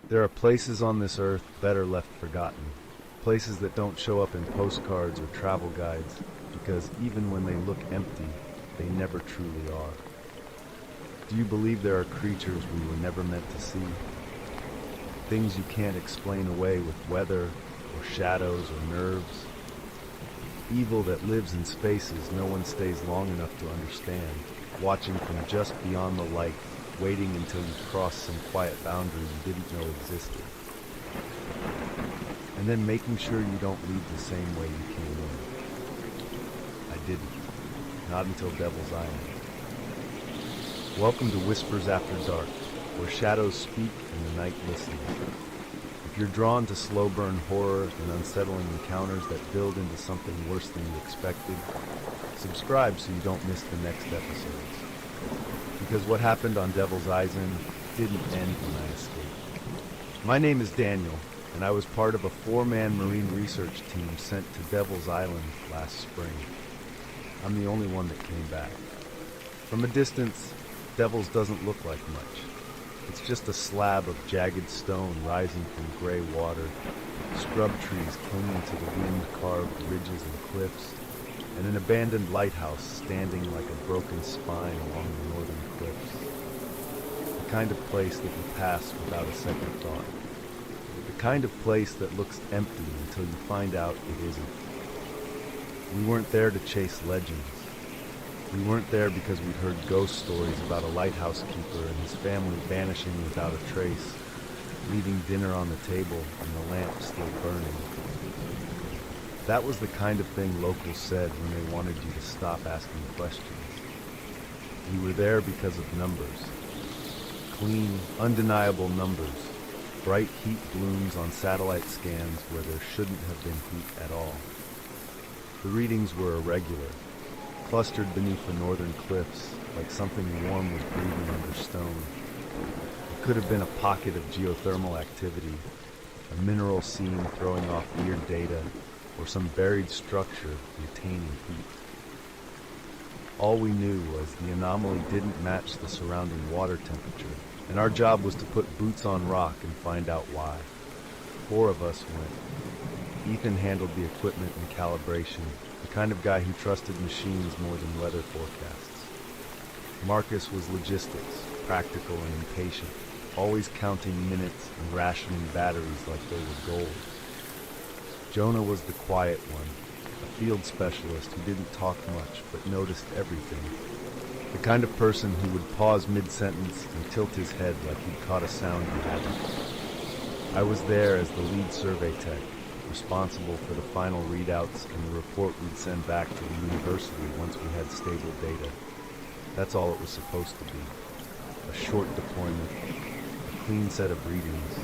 There are places on this earth better left forgotten, places that don't show up in postcards or travel guides, because even when they look empty, they never truly are. Do you believe there are creatures we were never meant to see? Things you can't explain away with weather, or shadows, or nerves? Evil that lives in spaces no one stays long enough to understand, watching from just beyond the light, waiting until you cross some quiet boundary you didn't know existed. And then making sure you don't leave the same way you came in. I didn't. Not until Devil's Island. Welcome to Whispers After Dark, where shadows speak and the night listens. If you're drawn to slow burn horror and unsettling encounters that build into something worse than you expected, subscribe so you don't miss the next episodes. Because what happened on Devil's Island didn't end when I escaped. My name is Daniel, and I was part of a 4-man marine research team sent to Devil's Island last spring. I'm the only one that came back. From a distance, Devil's doesn't look like much. It's just a slab of jagged stone rising from gray water, scrub trees clinging to the wind-carved ridges and cliffs, and an abandoned lighthouse standing like a broken spine along the northern cliffs. The kind of place that you pass without a second thought. The kind of place that looks empty until you find out it isn't. We weren't there to chase legends. We weren't there because we'd heard ghost stories about a lighthouse keeper and his family vanishing without a trace, leaving dinner on the table and the lamp still burning. That was the kind of thing locals said when they wanted you to stop asking questions. We were there because of numbers. Clean, undeniable numbers. Bright heat blooms on satellite scans where there shouldn't have been heat at all. The readings were irregular, clustered beneath the northern cliffs, like something warm was breathing under stone. It could have been a pocket of geothermal activity, a mineral seam throwing off weird data, or some buried structure retaining heat. All we knew was the anomaly didn't match the surrounding water temperature, and our job was to put boots on rock and find out why. 4 of us went. Ethan handled the equipment and calibration, the kind of guy who trusted machines more than weather forecasts. Marcus was logistics, practical and impatient, always counting minutes and rationing batteries like they were gold. Jonah was the quiet one, a field specialist who didn't talk much but noticed everything. The kind of person who would pause mid-sentence and tilt his head like he'd caught a sound he hadn't. I was there as the lead survey tech, responsible for the final readouts and the report we'd send back to the university once we had stable data. That's all it was supposed to be. A short deployment, a clean set of readings,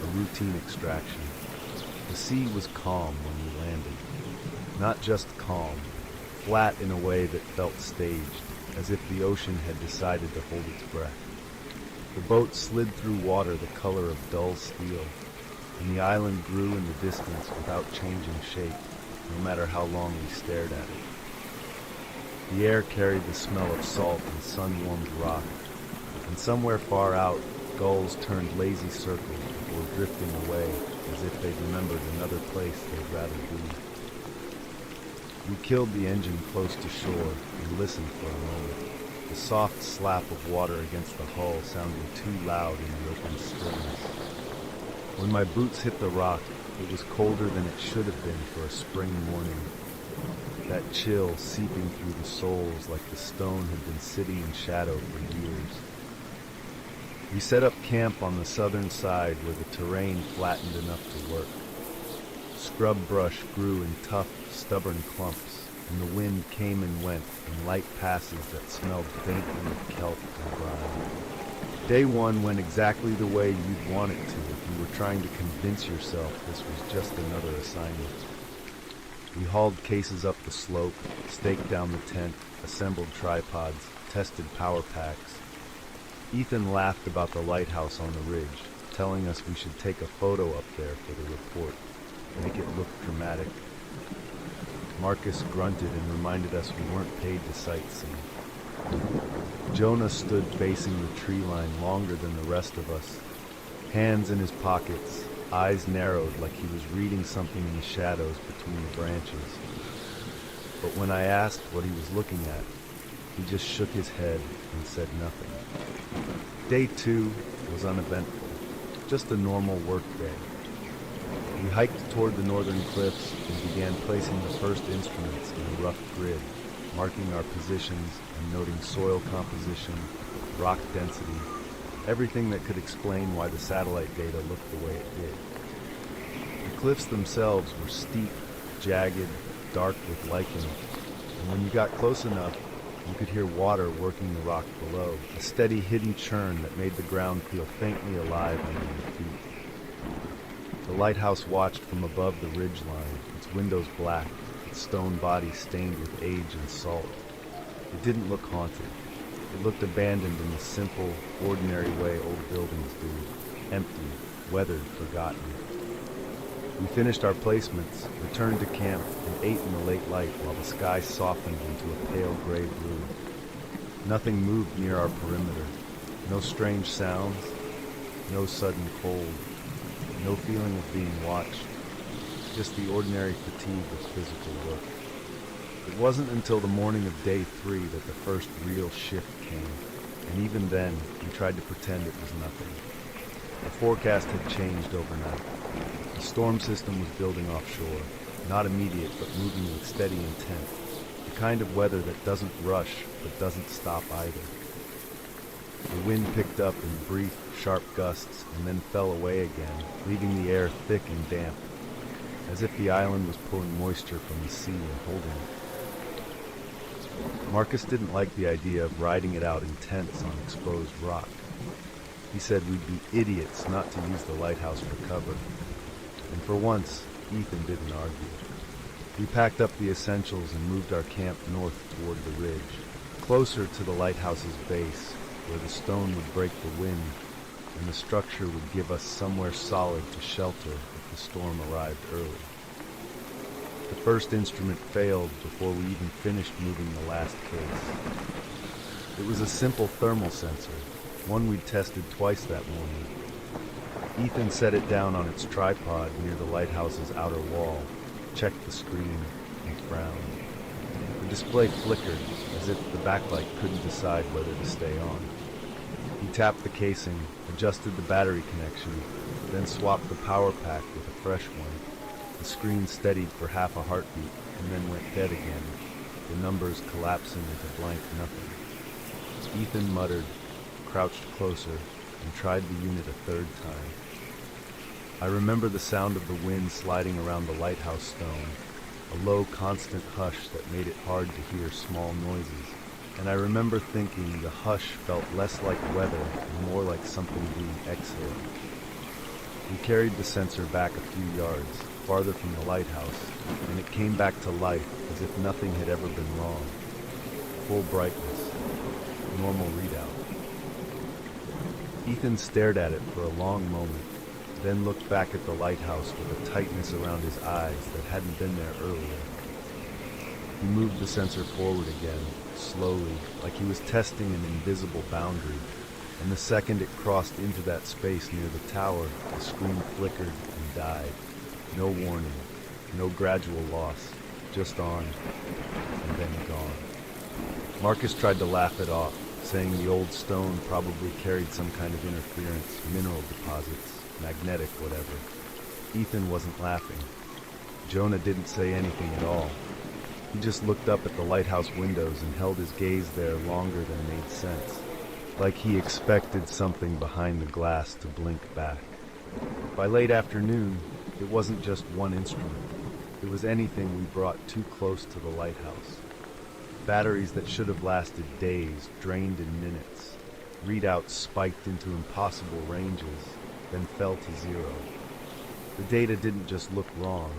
a routine extraction. The sea was calm when we landed. Not just calm, flat in a way that felt staged, as if the ocean had decided to hold its breath. The boat slid through water the color of dull steel, and the island grew in the distance without changing shape, no matter how long we stared at it. The air carried the smell of salt and sun-warmed rock, and somewhere far out, gulls turned lazy circles before drifting away as if they'd remembered another place they'd rather be. We killed the engine close to shore and listened for a moment. The soft slap of water against the hull sounding too loud in the open stillness. When my boots hit the rock, it was colder than it should have been for a spring morning. That chill seeping through the soles like the stone had been sitting in shadow for years. We set up camp on the southern side where the terrain flattened enough to work. Scrub brush grew in tough, stubborn clumps, and the wind came and went in light passes that smelled faintly of kelp and brine. Day 1 went exactly the way you'd want it to if you were trying to convince yourself this was just another assignment. We hauled cases up the slope, staked down the tent, assembled tripods, tested power packs. Ethan laughed about the lighthouse on the ridge, telling us we should take a photo up there for the report, make it look dramatic. Marcus grunted and reminded us we weren't paid to sightsee. Jonah stood facing the tree line longer than the rest of us, hands in his pockets, eyes narrowed like he was reading something in the shadows between the branches. But when I asked what he was looking at, he just shook his head and said nothing. Day 2 was uneventful, just a normal work day. We hiked toward the northern cliffs and began placing the first instruments in a rough grid, marking our positions and noting soil composition, rock density, everything that could explain why the satellite data looked the way it did. The cliffs themselves were steep, jagged, dark with lichen, and when you got close enough, you could hear water working the rock below, a steady hidden churn that made the ground feel faintly alive under your feet. The lighthouse watched from above the ridgeline, its windows black, its stone body stained with age and salt. It didn't look haunted. It looked abandoned in the simple, ordinary way old buildings do, empty, weathered, forgotten. We finished our placements, returned to camp, and ate in the late light while the sky softened into a pale gray blue. Nothing moved near our perimeter. No strange sounds, no sudden cold, no feeling of being watched, just the ordinary fatigue of physical work. It wasn't until the morning of day 3 that the first real shift came, and even then, we tried to pretend it was nothing. The forecast had changed overnight. The storm system was building offshore, not immediate but moving with steady intent, the kind of weather that doesn't rush but doesn't stop either. The wind picked up in brief, sharp gusts and then fell away again, leaving the air thick and damp, as if the island was pulling moisture from the sea and holding it. Marcus didn't like the idea of riding it out in tents on exposed rock. He said we'd be idiots not to use the lighthouse for cover. And for once, Ethan didn't argue. We packed up the essentials and moved our camp north toward the ridge, closer to the lighthouse's base, where the stone would break the wind and the structure would give us somewhere solid to shelter if the storm arrived early. The first instrument failed before we even finished moving the last case. It was a simple thermal sensor, one we'd tested twice that morning. Ethan set it down on its tripod near the lighthouse's outer wall, checked the screen, and frowned. The display flickered, as if the backlight couldn't decide whether to stay on. He tapped the casing, adjusted the battery connection, then swapped the power pack with a fresh one. The screen steadied for half a heartbeat, and then went dead again, the numbers collapsing into blank nothing. Ethan muttered, crouched closer, and tried the unit a third time. I remember the sound of the wind sliding around the lighthouse stone, a low, constant hush that made it hard to hear small noises, and I remember thinking the hush felt less like weather and more like something being exhaled. We carried the sensor back a few yards, farther from the lighthouse, and it came back to life as if nothing had ever been wrong. Full brightness, normal readout. Ethan stared at it for a long moment, then looked back at the lighthouse with a tightness around his eyes that hadn't been there earlier. He moved the sensor forward again, slowly, like he was testing an invisible boundary, and the second it crossed into that space near the tower, the screen flickered and died. No warning, no gradual loss, just on, and then gone. Marcus tried to laugh it off, saying the old stone probably carried some kind of interference, mineral deposits, magnetic whatever. Ethan wasn't laughing. Jonah didn't say anything at all. He just looked up at the lighthouse windows and held his gaze there longer than made sense, like he expected something behind the glass to blink back. By late afternoon, it wasn't just one instrument. It was anything we brought too close to the lighthouse. Batteries that should have lasted days drained in minutes. Readouts spiked into impossible ranges, then fell to zero. The data didn't just look wrong,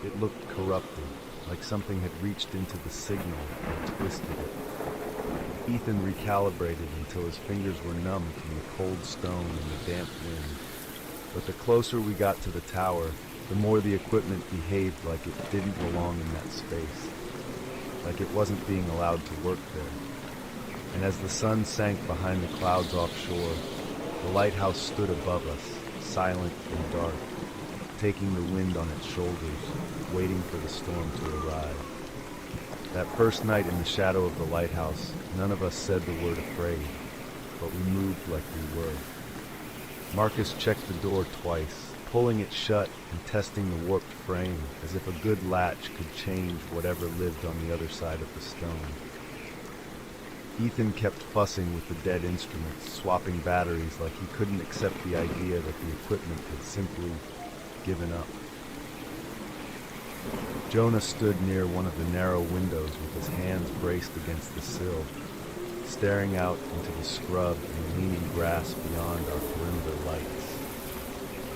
it looked corrupted, like something had reached into the signal and twisted it. Ethan recalibrated until his fingers were numb from the cold stone and the damp wind. But the closer we got to the tower, the more the equipment behaved like it didn't belong in that space, like it wasn't being allowed to work there. And as the sun sank behind the clouds offshore, the lighthouse stood above us, silent and dark, taking the wind on its shoulders, waiting for the storm to arrive. That first night in the shadow of the lighthouse, none of us said the word afraid, but we moved like we were. Marcus checked the door twice, pulling it shut and testing the warped frame as if a good latch could change whatever lived on the other side of the stone. Ethan kept fussing with the dead instruments, swapping batteries like he couldn't accept the idea that the equipment had simply given up. Jonah stood near one of the narrow windows with his hands braced against the sill, staring out into the scrub and leaning grass beyond our perimeter lights.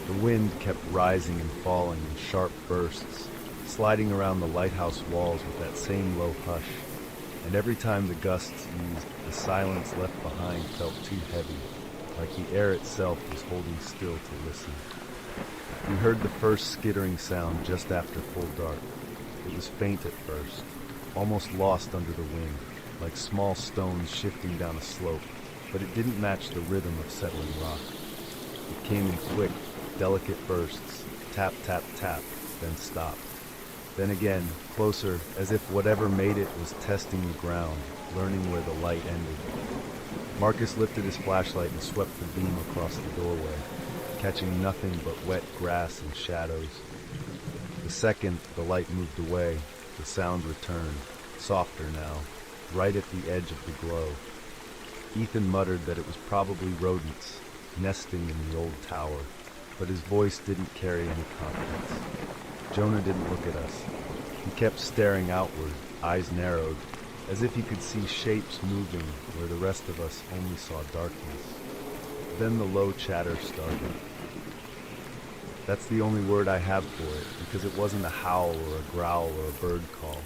The wind kept rising and falling in sharp bursts, sliding around the lighthouse walls with that same low hush, and every time the gusts eased, the silence left behind felt too heavy, like the air itself was holding still to listen. We heard the first skittering sound just after full dark. It was faint at first, almost lost under the wind, like small stones shifting down a slope, but it didn't match the rhythm of settling rock. It came in quick, delicate bursts, tap, tap, tap, then stopped. Then again, closer, as if whatever made it was testing the ground, learning where the light ended. Marcus lifted his flashlight and swept the beam across the doorway, catching nothing but wet grass and shadows. The second the light moved away, the sound returned, softer now, right at the edge of the glow. Ethan muttered that it was probably rodents, nesting in the old tower, but his voice didn't carry any confidence. Jonah didn't look at us. He kept staring outward, eyes narrowed, as if he could see shapes moving where the rest of us only saw darkness. Then the low chatter started. That's the only word I have for it, because it wasn't a howl or a growl or a bird call.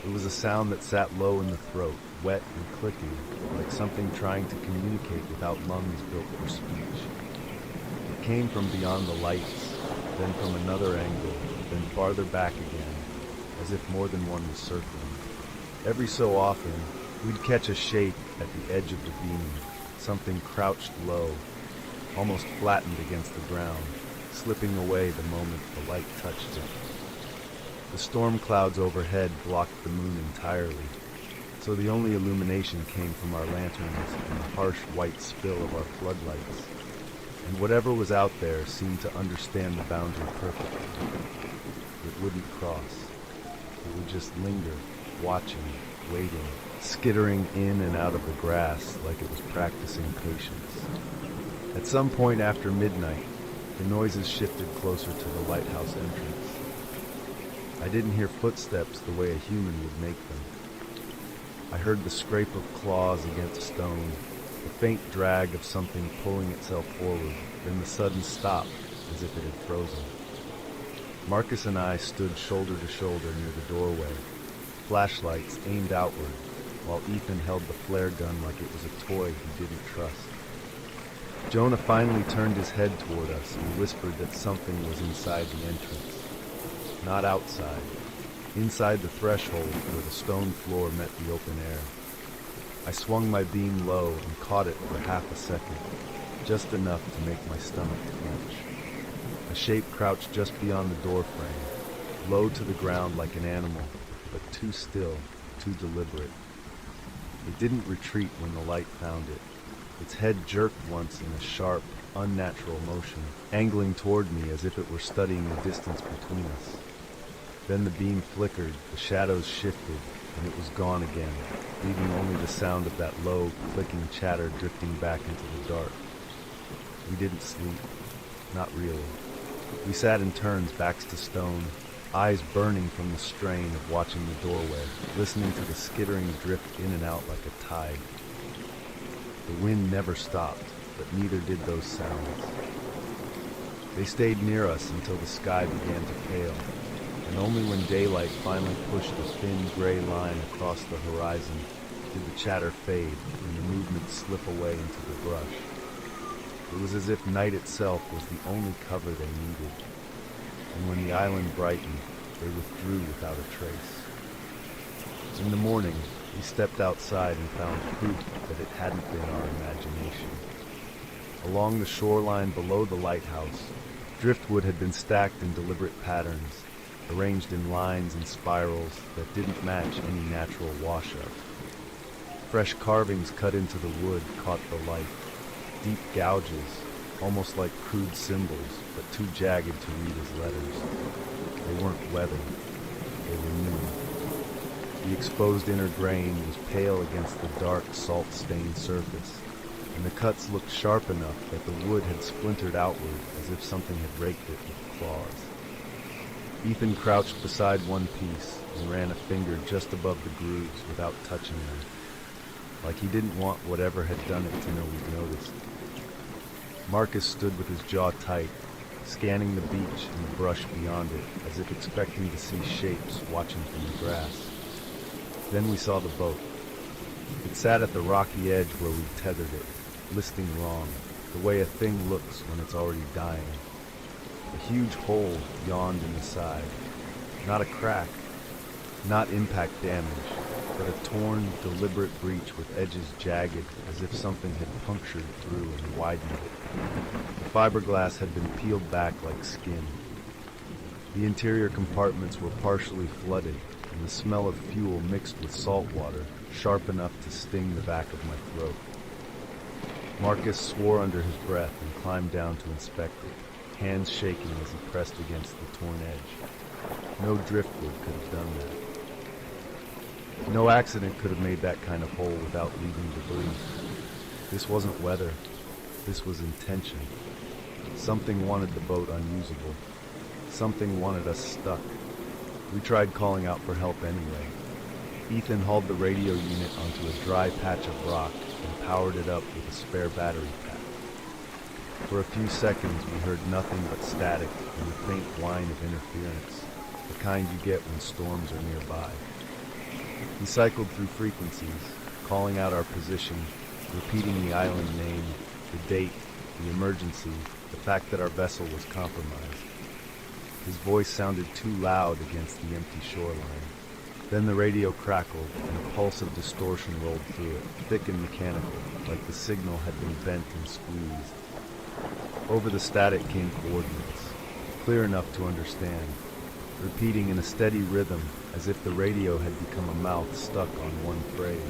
It was a sound that sat low in the throat, wet and clicking, like something trying to communicate without lungs built for speech. It came from beyond the lights, then from another angle, then farther back again, as if more than one was circling. Every so often, we'd catch a shape at the edge of the beam, something crouched low, almost flattened against the ground, slipping away the moment the light touched it. The storm clouds overhead blocked the moon entirely, so the only illumination came from our lanterns and the harsh white spill of our floodlights. And whatever was out there seemed to understand the boundary perfectly. It wouldn't cross. It would just linger, watching, waiting, skittering in and out of the grass like it was practicing patience. At some point after midnight, the noises shifted closer to the lighthouse entrance. I didn't hear footsteps the way a human would make them. I heard the scrape of claws against stone, the faint drag of something pulling itself forward, then the sudden stop, as if it had frozen. Marcus and I stood shoulder to shoulder near the doorway, flashlights aimed outward, while Ethan held the flare gun like it was a toy he didn't trust. Jonah finally turned his head toward us and whispered that something was inside the entrance. Not outside. Inside the threshold where the stone floor met the open air. I swung my beam low and caught it for half a second, just enough to make my stomach clench. A shape crouched just beyond the doorframe, low to the ground like an animal, but too still, too deliberate. It didn't retreat when the light found it. Its head jerked once in a sharp, unnatural motion, angling toward me as if it were studying the distance between us. Then the beam flickered, the shadows shifted, and it was gone again, leaving only the sound of that low, clicking chatter drifting back into the dark. We didn't sleep. Not really. We sat in turns, backs to stone, eyes burning from the strain of watching the doorway, listening to the skittering drift in and out like a tide. The wind never stopped, but neither did those sounds. They stayed near us until the sky began to pale, and only when daylight finally pushed a thin gray line across the horizon did the chatter fade and the movement slip away into the brush. It was as if night itself was the only cover they needed, and when the island brightened, they withdrew without a trace. In the morning, we stepped outside and found proof that it hadn't been our imagination. Along the shoreline below the lighthouse, driftwood had been stacked in deliberate patterns, arranged in lines and spirals that didn't match any natural washout. Fresh carvings cut into the wood caught the light, deep gouges, almost like crude symbols, but too jagged to read as letters. They weren't weathered, they were new. The exposed inner grain was pale against the dark, salt-stained surface, and the cuts looked sharp enough that the wood had splintered outward as if something had raked it with claws. Ethan crouched beside one piece and ran a finger just above the grooves without touching them, like he didn't want whatever had done it to know we'd noticed. Marcus stood with his jaw tight, scanning the beach and the brush beyond it, as if expecting to see shapes watching from the grass. Then we saw the boat. It sat at the rocky edge where we'd tethered it, listing wrong, the way a thing looks when it's already dying. A huge hole yawned in the side. Not a crack, not impact damage, but a torn, deliberate breach with edges jagged as if something had punctured through and widened it. The fiberglass had been peeled back like skin. The interior compartments were partially flooded, and the smell of fuel mixed with salt water, sharp enough to sting the back of my throat. Marcus swore under his breath and climbed down to inspect it, hands shaking as he pressed against the torn edge. No driftwood could have done that. No accident could have made that kind of hole without leaving debris. This wasn't weather. This was intention. Something wanted the boat unusable. Something wanted us stuck. We tried calling out for help anyway. Ethan hauled the radio unit onto a dry patch of rock and powered it up with a spare battery pack. For a few seconds we heard nothing but static and the faint whine of interference, the kind you get when storms are nearby. He cycled through frequencies, calling out our position, repeating the island name, the date, the emergency, the fact that our vessel was compromised. His voice sounded too loud against the empty shoreline. Then the radio crackled, and a pulse of distortion rolled through it, thick and mechanical, like the signal had been bent and squeezed. Over the static came coordinates, clear enough to understand, repeating in a steady rhythm as if the radio had become a mouth stuck on one phrase.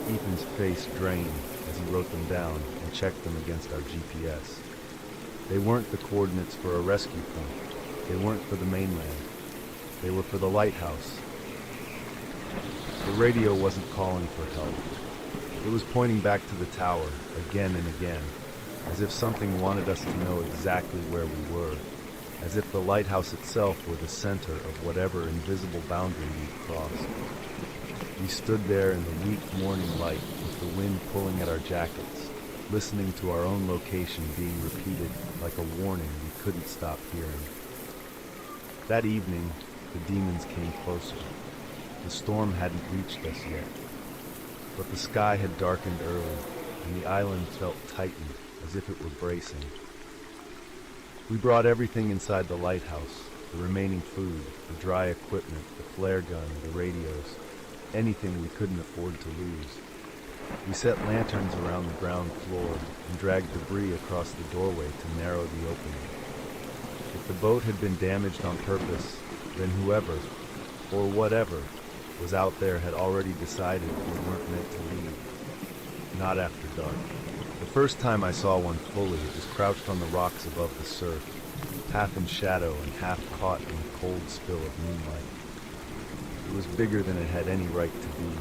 Ethan's face drained as he wrote them down and checked them against our GPS. They weren't the coordinates for a rescue point. They weren't for the mainland. They were for the lighthouse. The radio wasn't calling for help. It was pointing back to the tower, again and again, as if something wanted us to know exactly where we were, as if the lighthouse itself were the center of whatever invisible boundary we'd crossed. We stood there in the weak morning light with the wind pulling at our jackets, listening to our own location being repeated like a warning we couldn't stop hearing. That evening, the demons came closer. The storm hadn't reached us yet, but the sky had darkened early, and the island felt tightened as if it were bracing. We brought everything inside the lighthouse, the remaining food, the dry equipment, the flare gun, the radios, anything we couldn't afford to lose. We set lanterns around the ground floor and dragged debris across the doorway to narrow the opening. If the boat had been damaged on purpose, then whoever, or whatever, was out there had already decided we weren't meant to leave. Not after dark. The first time I saw one fully, it was crouched on the rocks above the surf, half in shadow and half caught in the cold spill of moonlight. It was bigger than it had any right to be,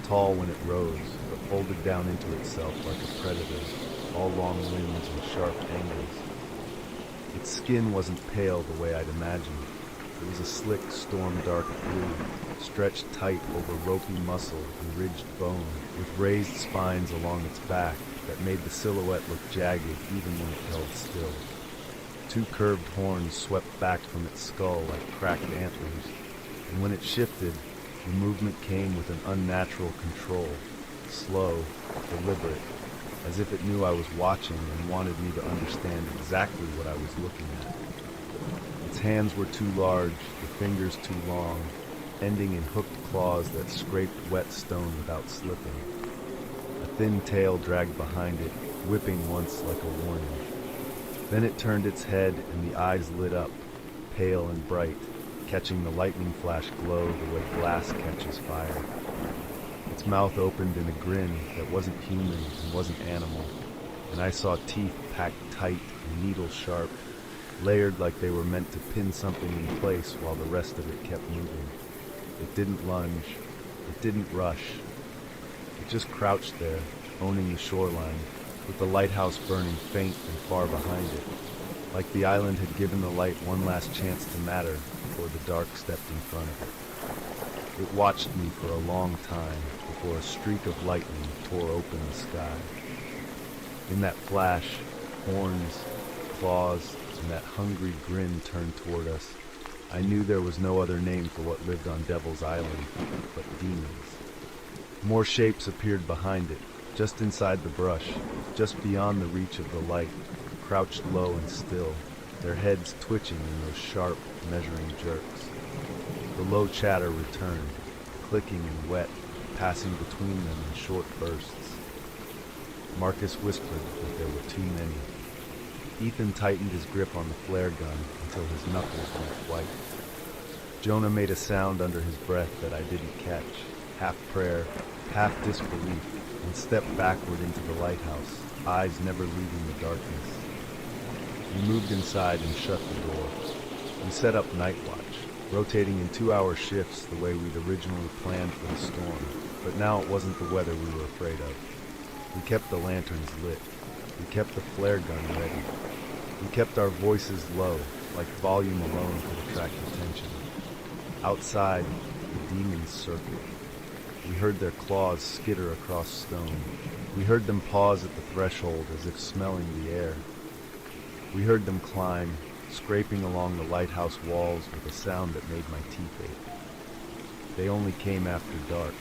tall when it rose, but folded down into itself like a predator, all long limbs and sharp angles. Its skin wasn't pale the way I'd imagined. It was a slick, storm-dark blue, stretched tight over ropey muscle and ridged bone, with raised spines along its back that made the silhouette look jagged even when it held still. Two curved horns swept back from its skull like cracked antlers, and when it shifted, the movement came with an unnatural control, slow, deliberate, as if it knew I was watching and wanted me to understand exactly what I was looking at. Its hands were too large, the fingers too long, ending in hooked claws that scraped wet stone without slipping. A thin tail dragged behind it, whipping once like a warning. Then it turned its head and the eyes lit up, pale and bright, catching the lightning flash glow the way glass catches fire. Its mouth opened in a grin that wasn't human and wasn't animal, and I saw teeth packed tight and needle sharp, layered like they were meant to pin something in place while the rest of it kept moving. It didn't lunge, it didn't rush. It just crouched there, owning the shoreline, with the lighthouse burning faint and far behind it, like the island had given the light one last chance to matter before the dark stepped in front of it. It watched me for a long time before a streak of lightning tore open the sky. In that flash, horns, claws, and that hungry grin turned toward us. I knew there was no other name for what lived on Devil's Island but demons. More shapes appeared behind it, just inside the brush, just beyond the reach of the light, crouched low and still, their heads twitching in those sharp, measuring jerks. The low chatter returned, clicking and wet, passing between them in short bursts. Marcus whispered that there were too many. Ethan tightened his grip on the flare gun until his knuckles went white. Jonah made a sound under his breath that I didn't catch, half prayer, half disbelief, and stepped backward into the lighthouse, eyes never leaving the darkness. We moved inside and shut the door. We set up night watch, rotating in 2-hour shifts the way we'd originally planned for the storm, but now it wasn't the weather we were afraid of. We kept the lanterns lit. We kept the flare gun ready. We kept our voices low, like volume alone could attract attention. Outside, the demons circled. We heard their claws skitter across stone. We heard them pause at the threshold as if smelling the air. We heard them climb, scraping along the lighthouse walls with a sound that made my teeth ache. They only came after dark.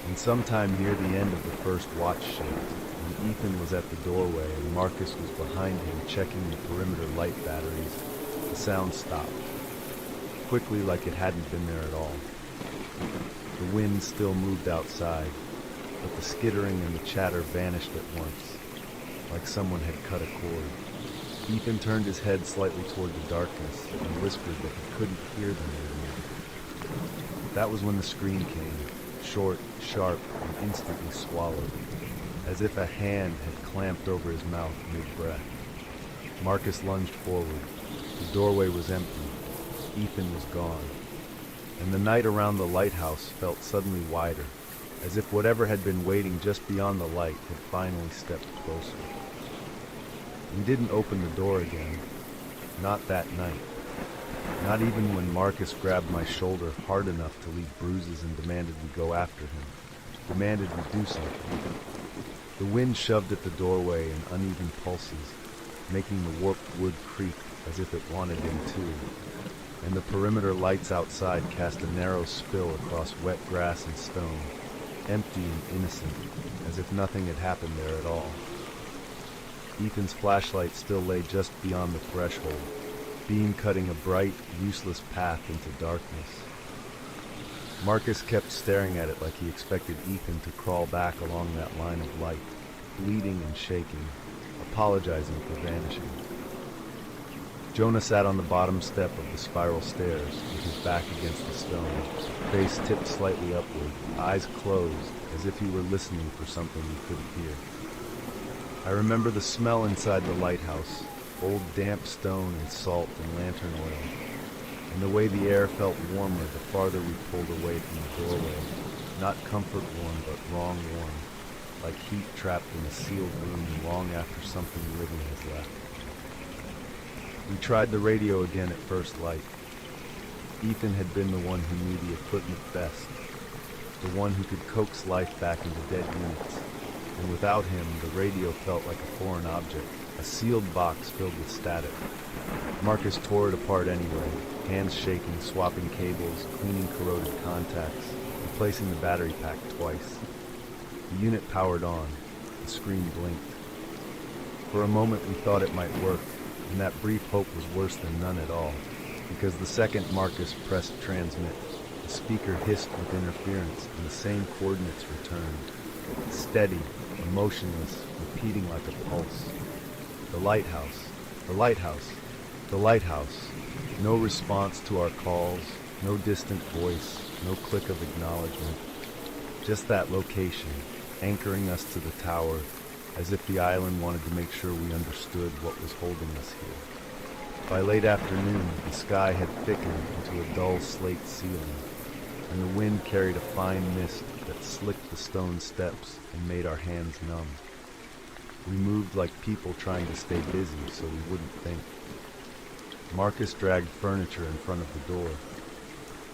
And sometime near the end of the first watch shift, when Ethan was at the doorway and Marcus was behind him checking the perimeter light batteries, the sound stopped, quickly like it hadn't been there at all. The wind still moved outside, but the skittering and the chatter vanished at once, like someone had cut a cord. Ethan turned his head slightly toward the darkness and whispered that he couldn't hear them anymore. That was when the scream came, short, sharp, and instantly swallowed, as if a hand had clamped over his mouth mid-breath. Marcus lunged forward. The doorway was empty. Ethan was gone. And the night around the lighthouse felt suddenly wider, as if whatever had been waiting just beyond the light had finally stepped closer. We didn't open the door again. Not that night. Not even when Marcus grabbed my shoulder hard enough to leave bruises and demanded we go after him. Demanded we do something. The wind shoved at the doorway in uneven pulses, making the warped wood creak as if it wanted him too. And the perimeter lights outside cast a narrow spill across wet grass and stone, empty and innocent, as if nothing had happened there at all. Ethan's flashlight still lay just beyond the threshold, beam cutting a bright, useless path into darkness. Marcus kept staring at it like he expected Ethan to crawl back along that line of light, bleeding and shaking, apologizing for vanishing. Jonah sat on the bottom step of the spiral stairs, with his back against the stone, face tipped slightly upward, eyes closed, as if he were listening for something he couldn't hear. I remember the smell inside the lighthouse, old damp stone and salt and lantern oil, and the way the air felt warmer the farther we pulled away from the doorway, not comfort warm but wrong warm, like heat trapped in a sealed room long after something living has left. We tried the radio again at first light. Ethan had been the one who knew the equipment best, the one who could coax life back into dead units, and without him the radio felt like a foreign object, a sealed box filled with static. Marcus tore it apart anyway, hands shaking, swapping cables, cleaning corroded contacts, replacing the battery pack twice. The unit powered on. The screen blinked. For a moment we thought it might work, and that brief hope was worse than none at all, because the second Marcus pressed transmit, the speaker hissed with interference and the same coordinates returned. Steady, motionless, with repeating like a pulse. The lighthouse, the lighthouse, the lighthouse. No response to our calls, no distant voice, no click of acknowledgement. Just that location, anchoring us to the tower, as if the island wanted to make sure we understood what was holding us here. By late afternoon, the sky had thickened into a dull slate ceiling, and the wind carried a fine mist that slicked the stone steps and made our hands numb. We moved like people trying to stay busy so we wouldn't think. Marcus dragged furniture in front of the door.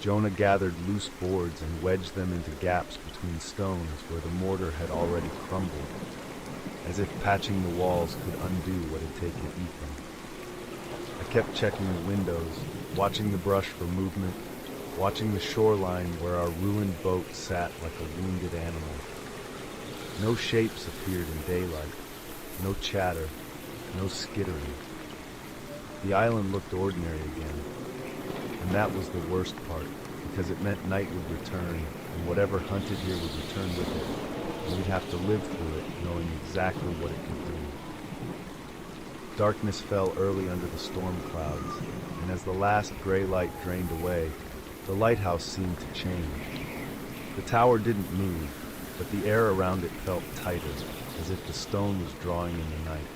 Jonah gathered loose boards and wedged them into gaps between stones where the mortar had already crumbled, as if patching the walls could undo what had taken Ethan. I kept checking the windows, watching the brush for movement, watching the shoreline where our ruined boat sat like a wounded animal. No shapes appeared in daylight, no chatter, no skittering. The island looked ordinary again, and that was the worst part, because it meant night would return, and whatever hunted here would return with it, and we'd have to live through it knowing exactly what it could do. Darkness fell early under the storm clouds, and as the last gray light drained away, the lighthouse seemed to change. The tower didn't move, but the air around it felt tighter, as if the stone was drawing in the night.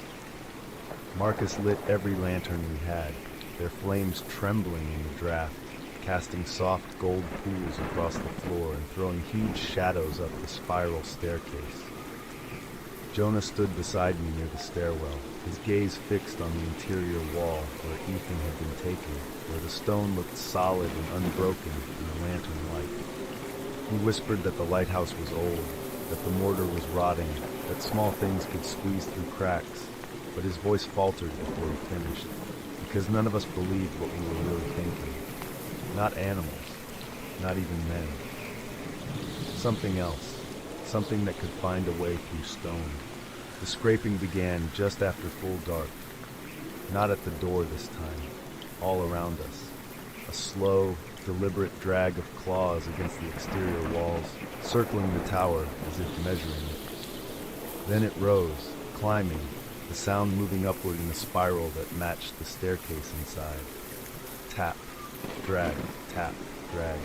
Marcus lit every lantern we had, their flames trembling in the draft, casting soft gold pools across the floor and throwing huge shadows up the spiral staircase. Jonah stood beside me near the stairwell, his gaze fixed on the interior wall where Ethan had been taken, where the stone looked solid and unbroken in the lantern light. He whispered that the lighthouse was old, that the mortar was rotting, that small things could squeeze through cracks, but his voice faltered before he finished, because none of us believed what we were really thinking. Not animals, not even men. Something else, something that could find a way through stone. The scraping began just after full dark, not at the door this time, all around us. A slow, deliberate drag of claws against the exterior walls, circling the tower as if measuring it. Then it rose, climbing, the sound moving upward in a spiral that matched the staircase inside. Tap, drag, tap, drag.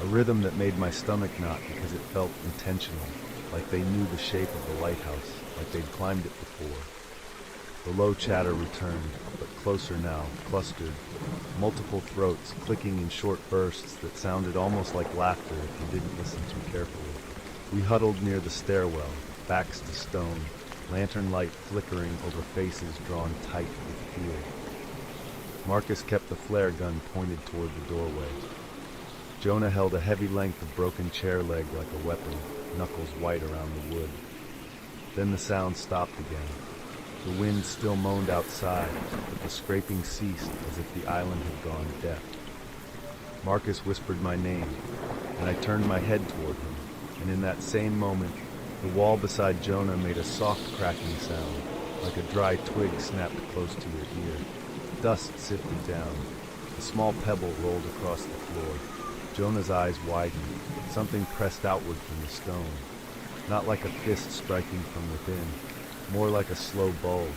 A rhythm that made my stomach knot because it felt intentional, like they knew the shape of the lighthouse, like they'd climbed it before. The low chatter returned, but closer now, clustered, multiple throats clicking in short bursts that sounded almost like laughter if you didn't listen too carefully. We huddled near the stairwell, backs to stone, lantern light flickering over faces drawn tight with fear. Marcus kept the flare gun pointed toward the doorway. Jonah held a heavy length of broken chair leg like a weapon, knuckles white around the wood. Then the sound stopped again. The wind still moaned outside, but the scraping ceased as if the island had gone deaf. Marcus whispered my name, and I turned my head toward him, and in that same moment, the wall beside Jonah made a soft cracking sound, like a dry twig snapped close to your ear. Dust sifted down. A small pebble rolled across the floor. Jonah's eyes widened. Something pressed outward from the stone. Not like a fist striking from within, more like a slow bulge,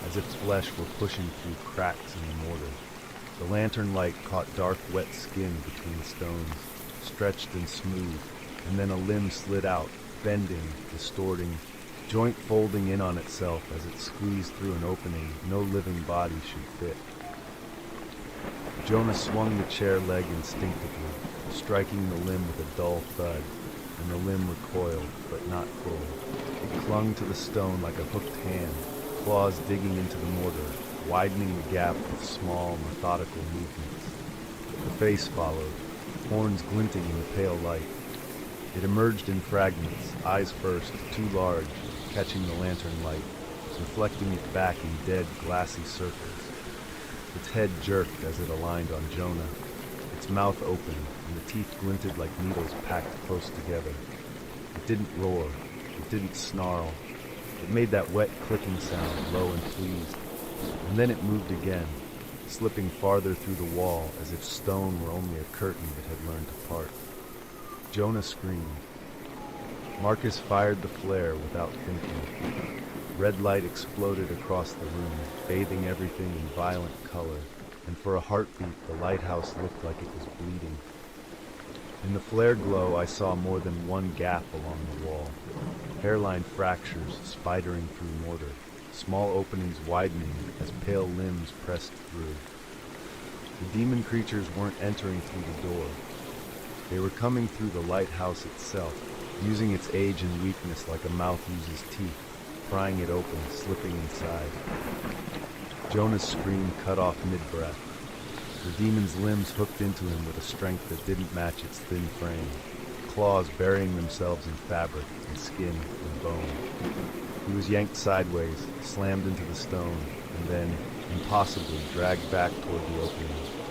as if flesh were pushing through cracks in the mortar. The lantern light caught dark, wet skin between stones, stretched and smooth, and then a limb slid out, bending, distorting, joint folding in on itself as it squeezed through an opening no living body should fit. Jonah swung the chair leg instinctively, striking the limb with a dull thud, and the limb recoiled, but not full. It clung to the stone like a hooked hand, claws digging into the mortar, widening the gap with small, methodical movements. The face followed, horns glinting in the pale light. It emerged in fragments, eyes first, too large, catching the lantern light, reflecting it back in dead, glassy circles. Its head jerked as it aligned on Jonah, its mouth open, and the teeth glinted like needles packed close together. It didn't roar, it didn't snarl. It made that wet clicking sound, low and pleased, and then it moved again, slipping farther through the wall as if stone were only a curtain that had learned to part. Jonah screamed. Marcus fired the flare without thinking. Red light exploded across the room, bathing everything in violent color, and for a heartbeat the lighthouse looked like it was bleeding. In the flare glow I saw more than one gap along the wall, hairline fractures spidering through mortar, small openings widening as pale limbs pressed through. The demon creatures weren't entering through the door. They were coming through the lighthouse itself, using its age and weakness like a mouth uses teeth, prying it open, slipping inside. Jonah's scream cut off mid-breath. The demon's limbs hooked into him with a strength that didn't match its thin frame, claws burying themselves in fabric and skin and bone. He was yanked sideways, slammed into the stone, and then, impossibly, dragged back toward the opening,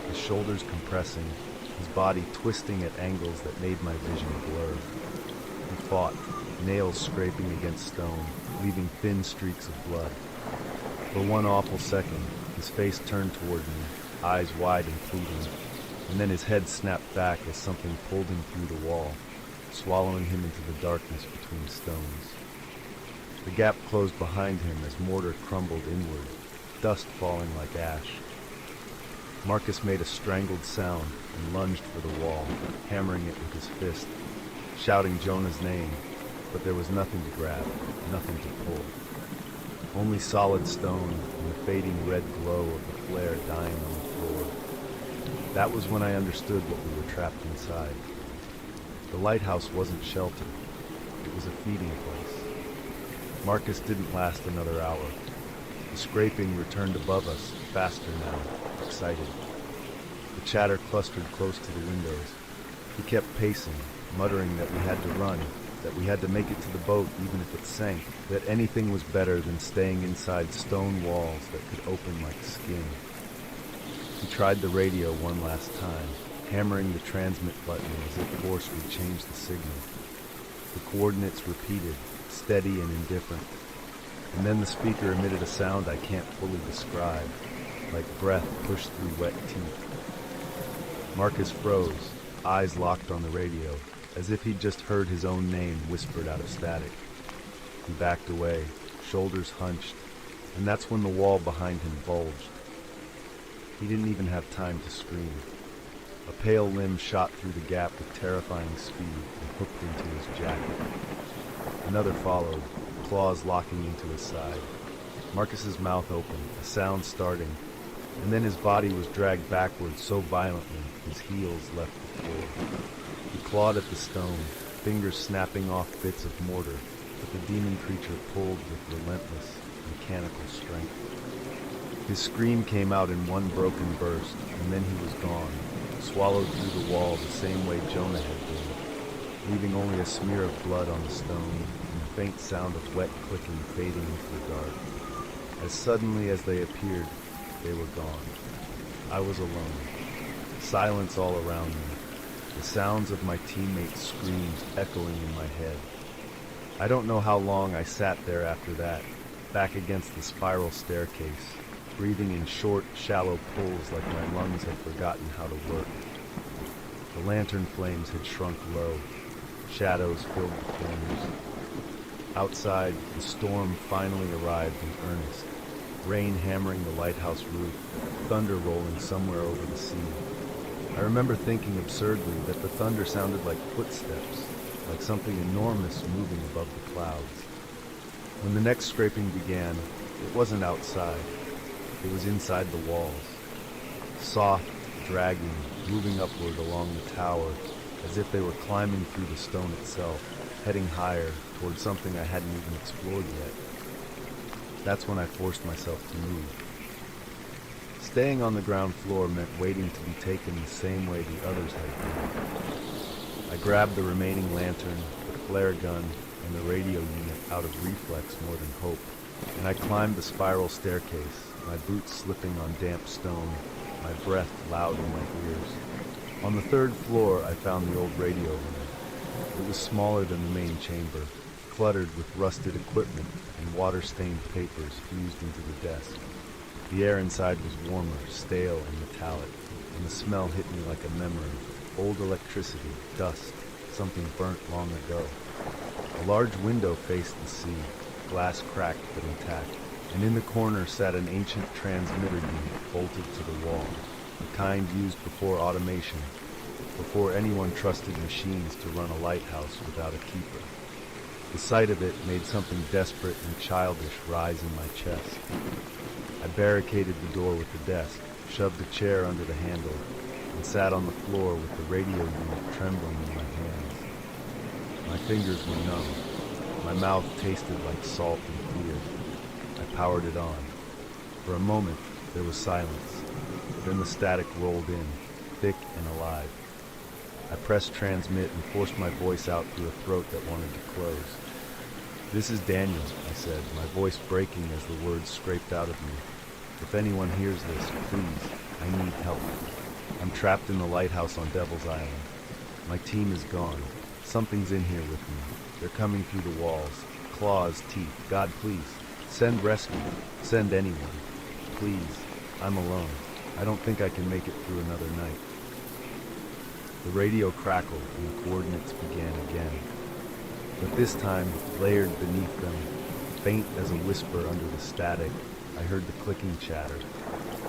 his shoulders compressing, his body twisting at angles that made my vision blur. He fought, nails scraping against stone, leaving thin streaks of blood. For one awful second, his face turned toward me, eyes wide and pleading, and then his head snapped back as something pulled him through the wall, swallowing him into the darkness between stones. The gap closed behind him as mortar crumbled inward, dust falling like ash. Marcus made a strangled sound and lunged for the wall, hammering it with his fist, shouting Jonah's name, but there was nothing to grab, nothing to pull. Only solid stone and the fading red glow of the flare dying on the floor. That was when I understood what we were trapped inside. The lighthouse wasn't shelter. It was a feeding place. Marcus didn't last another hour. The scraping returned above us, faster now, excited. The chatter clustered close to the windows. He kept pacing, muttering that we had to run, that we had to make it to the boat even if it sank, that anything was better than staying inside stone walls that could open like skin. He tried the radio one last time, hammering the transmit button as if force would change the signal. The coordinates repeated, steady and indifferent, and then the speaker emitted a sound I can't fully describe, like breath pushed through wet teeth. Marcus froze, eyes locked on the radio, as if he'd just heard his own name whispered out of static. He backed away, shoulders hunched, and that's when the wall behind him bulged. He didn't even have time to scream. A pale limb shot through the gap with terrifying speed and hooked into his jacket. Another followed, claws locking into his side. Marcus's mouth opened, a sound starting, and then his body was dragged backwards so violently his heels left the floor. He clawed at the stone, fingers snapping off bits of mortar, but the demon creature pulled with relentless, mechanical strength. His scream came out in one broken burst, and then he was gone, swallowed through the wall the same way Jonah had been, leaving only a smear of blood on the stone and the faint sound of wet clicking fading into the dark. As suddenly as they appeared, they were gone. I was alone. Silence all around me. The sounds of my teammates' screams echoing in my head. I don't know how long I sat there after that, back against the spiral staircase, breathing in short, shallow pulls like my lungs had forgotten how to work. The lantern flames had shrunk low. Shadows filled the corners. Outside, the storm finally arrived in earnest. Rain hammering the lighthouse roof, thunder rolling somewhere over the sea. I remember thinking absurdly that the thunder sounded like footsteps, like something enormous moving above the clouds. When the next scraping began, it wasn't outside. It was inside the walls. Soft, dragging, moving upward along the tower, as if they were climbing through the stone itself, heading higher toward something I hadn't even explored yet. That's when I forced myself to move. Staying on the ground floor meant waiting to be taken the same way the others had been. I grabbed the remaining lantern, the flare gun, and the radio unit out of reflex more than hope, and I climbed the spiral staircase, my boots slipping on damp stone, my breath loud in my ears. On the third floor, I found the old radio room. It was smaller than the main chamber, cluttered with rusted equipment and water-stained papers fused into the desk. The air inside was warmer, stale, and metallic, and the smell hit me like a memory. Old electricity, dust, something burnt long ago. A large window faced the sea, glass cracked but intact, and in the corner sat an ancient transmitter unit bolted to the wall, the kind used before automation, before anyone trusted machines to run a lighthouse without a keeper. The sight of it made something desperate and childish rise in my chest. I barricaded the door with the desk, shoved a chair under the handle, and sat on the floor with the radio unit trembling in my hands. My fingers were numb. My mouth tasted like salt and fear. I powered it on. For a moment, there was silence. Then the static rolled in, thick and alive. I pressed transmit and forced my voice out through a throat that wanted to close. "This is Daniel," I said, my voice breaking as the words scraped out of me. "If anyone hears this, please, I need help. I'm trapped in the lighthouse on Devil's Island. My team is gone. Something's in here with me. They're coming through the walls. Claws, teeth. God, please. Send rescue. Send anyone. Please. I'm alone. I don't think I can make it through another night." The radio crackled and the coordinates began again. But this time, layered beneath them, faint as a whisper under the static, I heard the clicking chatter.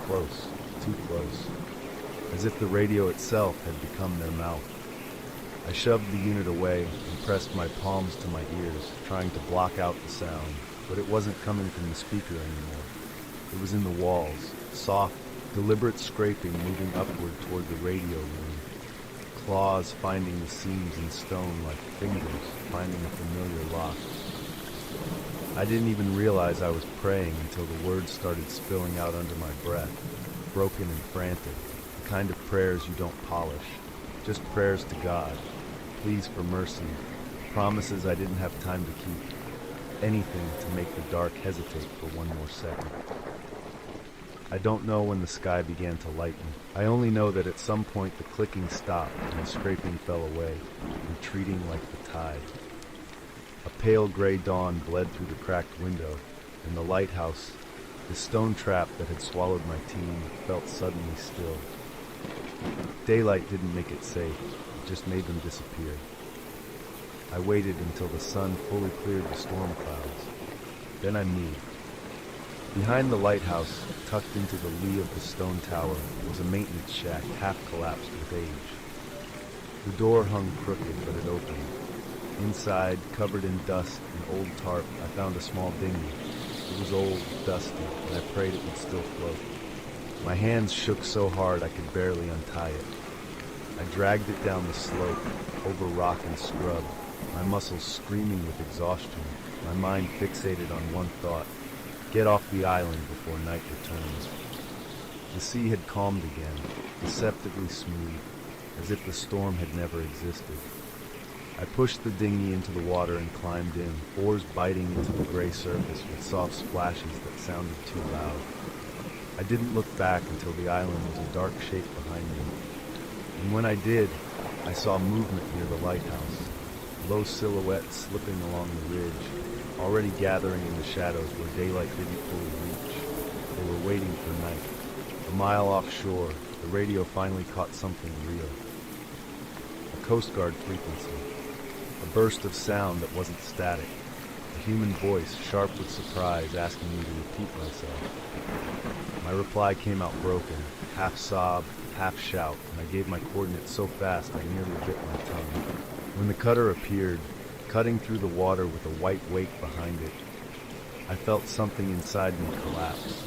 Close. Too close. As if the radio itself had become their mouth. I shoved the unit away and pressed my palms to my ears, trying to block out the sound, but it wasn't coming from the speaker anymore. It was in the walls, soft, deliberate scraping moving upward toward the radio room, claws finding the seams in stone like fingers finding a familiar lock. I didn't even realize I was praying until the words started spilling out under my breath, broken and frantic, the kind of prayers you don't polish, just prayers to God, pleas for mercy, promises I didn't have time to keep, anything to make the dark hesitate for one more second. I don't know when the sky began to lighten. I only know that at some point the clicking stopped and the scraping fell away, retreating like the tide. A pale gray dawn bled through the cracked window, and the lighthouse, the stone trap that had swallowed my team, felt suddenly still. Daylight didn't make it safe, it just made them disappear. I waited until the sun fully cleared the storm clouds. Then I moved. Behind the lighthouse, tucked into the lee of the stone tower, was a maintenance shack half collapsed with age. The door hung crooked, but it opened. Inside, covered in dust and old tarp, I found a small dinghy. It was old, dusty, and I prayed it would still float. My hands shook so hard I could barely untie it. I dragged it down the slope, over rock and scrub, my muscles screaming with exhaustion, my mind fixated on one thought: get off the island before night returns. The sea had calmed again, deceptively smooth, as if the storm had never existed. I pushed the dinghy into the water and climbed in, oars biting into the gray surface with soft splashes that sounded too loud. I didn't look back until the island was a dark shape behind me. And when I did, I saw movement near the lighthouse, low silhouettes slipping along the ridge, already gathering in the shadows where daylight didn't fully reach. They were waiting for night. A mile offshore, the radio finally caught something real. A Coast Guard frequency. A burst of sound that wasn't static. A human voice, sharp with surprise, asking me to repeat myself. My reply came out broken, half sob, half shout, and I gave my coordinates so fast I nearly bit my tongue. When the cutter appeared, cutting through the water with a white wake behind it, I felt something inside me collapse,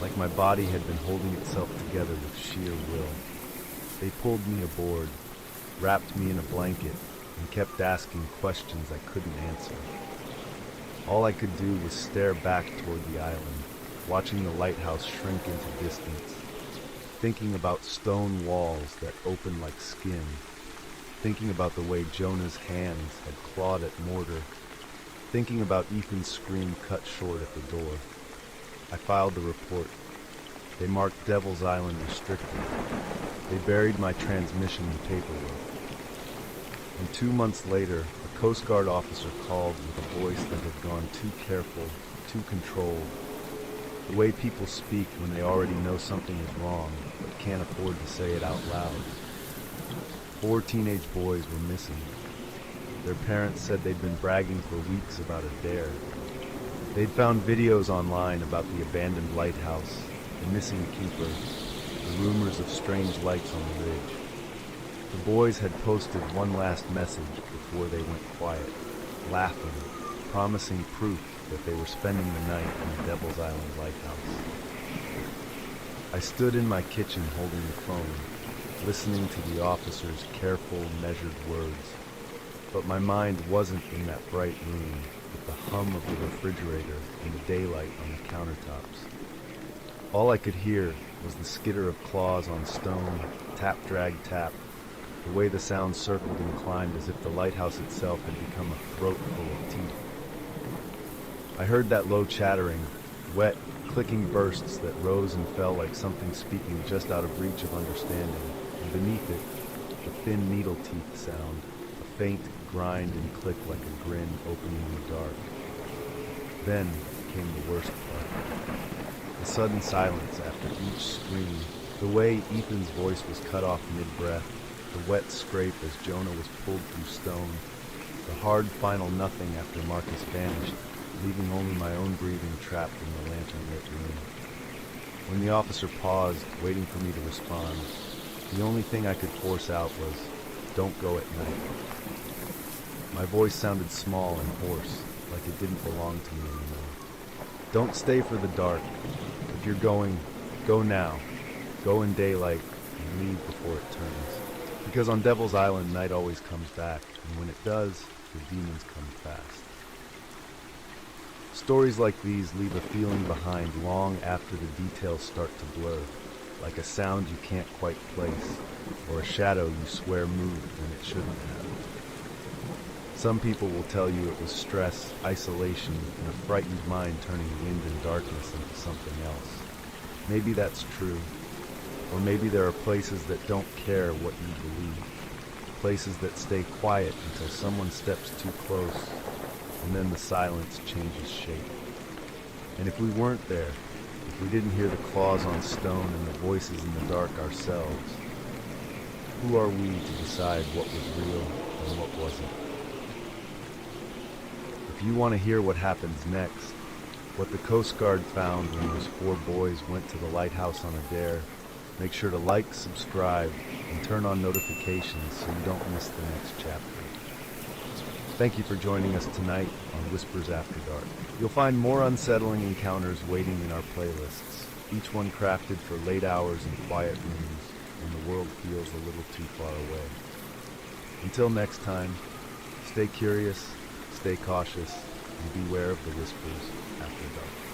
like my body had been holding itself together with sheer will. They pulled me aboard, wrapped me in a blanket, and kept asking questions I couldn't answer. All I could do was stare back toward the island, watching the lighthouse shrink into distance, thinking about stone walls that opened like skin, thinking about the way Jonah's hands had clawed at mortar, thinking about Ethan's scream cut short at the door. I filed the report. They marked Devil's Island restricted. They buried my transmission in paperwork. And 2 months later, a Coast Guard officer called with a voice that had gone too careful, too controlled. The way people speak when they already know something is wrong, but can't afford to say it out loud. 4 teenage boys were missing. Their parents said they'd been bragging for weeks about a dare. They'd found videos online about the abandoned lighthouse, the missing keeper, the rumors of strange lights on the ridge. The boys had posted one last message before they went quiet, laughing, promising proof that they were spending the night in the Devil's Island lighthouse. I stood in my kitchen holding the phone, listening to the officer's careful, measured words. But my mind wasn't in that bright room with the hum of the refrigerator and the daylight on the countertops. All I could hear was the skitter of claws on stone, tap, drag, tap, the way the sound circled and climbed as if the lighthouse itself had become a throat full of teeth. I heard that low chattering, wet, clicking bursts that rose and fell like something speaking just out of reach of understanding, and beneath it, the thin needle teeth sound, a faint grind and click like a grin opening in the dark. Then came the worst part. The sudden silence after each scream, the way Ethan's voice was cut off mid-breath, the wet scrape as Jonah was pulled through stone, the hard final nothing after Marcus vanished, leaving only my own breathing trapped in the lantern-lit room. When the officer paused, waiting for me to respond, the only thing I could force out was, "Don't go at night." My voice sounded small and hoarse, like it didn't belong to me anymore. "Don't stay for the dark. If you're going, go now. Go in daylight and leave before it turns. Because on Devil's Island, night always comes back, and when it does, the demons come fast." Stories like these leave a feeling behind long after the details start to blur, like a sound you can't quite place, or a shadow you swear moved when it shouldn't have. Some people will tell you it was stress, isolation, and a frightened mind turning wind and darkness into something else. Maybe that's true. Or maybe there are places that don't care what you believe. Places that stay quiet until someone steps too close, and then the silence changes shape. And if we weren't there, if we didn't hear the claws on stone and the voices in the dark ourselves, who are we to decide what was real and what wasn't? If you want to hear what happens next, what the Coast Guard found when those 4 boys went to the lighthouse on a dare, make sure to like, subscribe, and turn on notifications so you don't miss the next chapter. Thank you for joining us tonight on Whispers After Dark. You'll find more unsettling encounters waiting in our playlists, each one crafted for late hours in quiet rooms when the world feels a little too far away. Until next time, stay curious, stay cautious, and beware of the whispers after dark.